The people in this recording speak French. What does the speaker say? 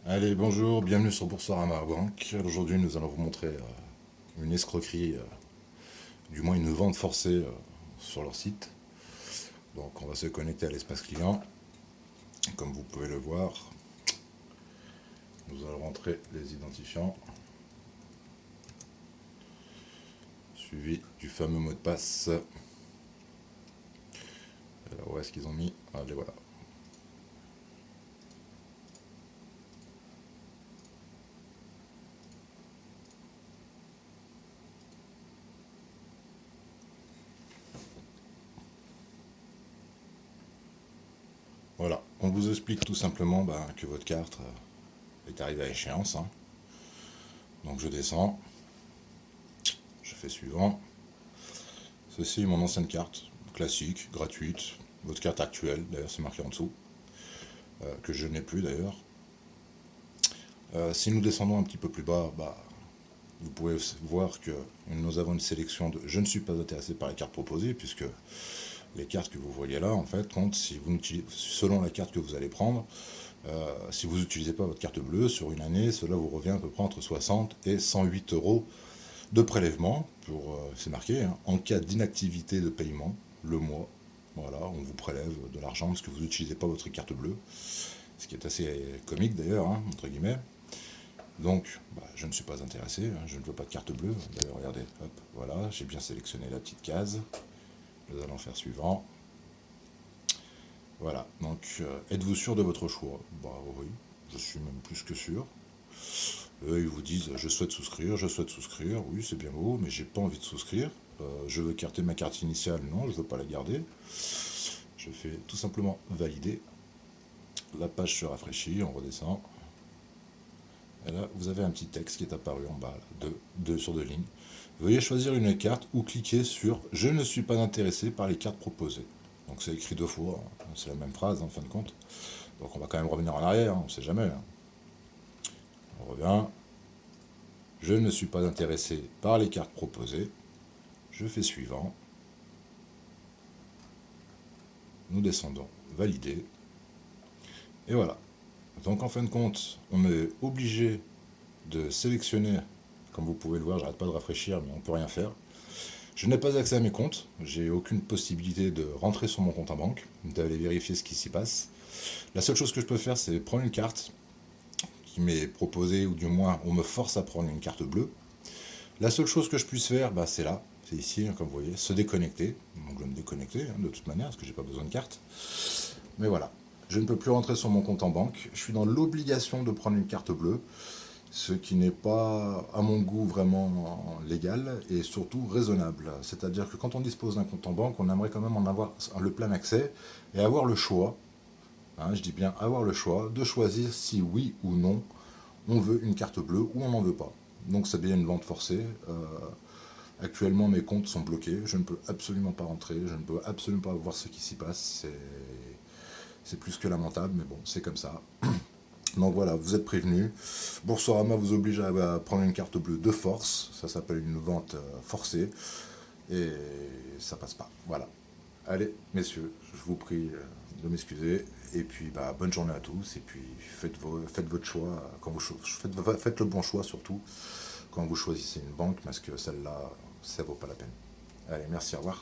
Allez, bonjour, bienvenue sur Boursorama Banque. Aujourd'hui, nous allons vous montrer une escroquerie, du moins une vente forcée sur leur site. Donc, on va se connecter à l'espace client. Comme vous pouvez le voir, nous allons rentrer les identifiants, suivi du fameux mot de passe. Alors, où est-ce qu'ils ont mis? Allez, voilà. Voilà, on vous explique tout simplement que votre carte est arrivée à échéance, hein. Donc, je descends, je fais suivant. Ceci est mon ancienne carte, classique, gratuite, votre carte actuelle, d'ailleurs c'est marqué en dessous, que je n'ai plus d'ailleurs. Si nous descendons un petit peu plus bas, vous pouvez voir que nous avons une sélection de je ne suis pas intéressé par les cartes proposées, puisque les cartes que vous voyez là, en fait, comptent si vous selon la carte que vous allez prendre. Si vous n'utilisez pas votre carte bleue sur une année, cela vous revient à peu près entre 60 et 108 euros de prélèvement, c'est marqué, hein, en cas d'inactivité de paiement, le mois. Voilà, on vous prélève de l'argent parce que vous n'utilisez pas votre carte bleue, ce qui est assez comique d'ailleurs, hein, entre guillemets. Donc, je ne suis pas intéressé, hein, je ne veux pas de carte bleue. D'ailleurs, regardez, hop, voilà, j'ai bien sélectionné la petite case. Nous allons faire suivant. Voilà, donc êtes-vous sûr de votre choix? Oui, je suis même plus que sûr. Eux, ils vous disent je souhaite souscrire, oui, c'est bien beau, mais j'ai pas envie de souscrire. Je veux garder ma carte initiale, non, je veux pas la garder. Je fais tout simplement valider. La page se rafraîchit, on redescend. Et là, vous avez un petit texte qui est apparu en bas, sur deux lignes. Veuillez choisir une carte ou cliquer sur je ne suis pas intéressé par les cartes proposées. Donc c'est écrit deux fois, hein, c'est la même phrase en fin de compte. Donc on va quand même revenir en arrière, on ne sait jamais, hein. On revient. Je ne suis pas intéressé par les cartes proposées. Je fais suivant. Nous descendons, valider. Et voilà. Donc en fin de compte, on est obligé de sélectionner, comme vous pouvez le voir, j'arrête pas de rafraîchir, mais on ne peut rien faire. Je n'ai pas accès à mes comptes, j'ai aucune possibilité de rentrer sur mon compte en banque, d'aller vérifier ce qui s'y passe. La seule chose que je peux faire, c'est prendre une carte qui m'est proposée, ou du moins on me force à prendre une carte bleue. La seule chose que je puisse faire, c'est là, c'est ici, hein, comme vous voyez, se déconnecter. Donc je vais me déconnecter, hein, de toute manière, parce que j'ai pas besoin de carte. Mais voilà, je ne peux plus rentrer sur mon compte en banque. Je suis dans l'obligation de prendre une carte bleue, ce qui n'est pas, à mon goût, vraiment légal et surtout raisonnable. C'est-à-dire que quand on dispose d'un compte en banque, on aimerait quand même en avoir le plein accès et avoir le choix, hein, je dis bien avoir le choix, de choisir si oui ou non on veut une carte bleue ou on n'en veut pas. Donc c'est bien une vente forcée. Actuellement, mes comptes sont bloqués. Je ne peux absolument pas rentrer. Je ne peux absolument pas voir ce qui s'y passe. C'est plus que lamentable, mais bon, c'est comme ça. Donc voilà, vous êtes prévenus. Boursorama vous oblige à prendre une carte bleue de force. Ça s'appelle une vente forcée. Et ça passe pas. Voilà. Allez, messieurs, je vous prie de m'excuser. Et puis, bonne journée à tous. Et puis, faites votre choix. Faites le bon choix surtout quand vous choisissez une banque, parce que celle-là, ça vaut pas la peine. Allez, merci, au revoir.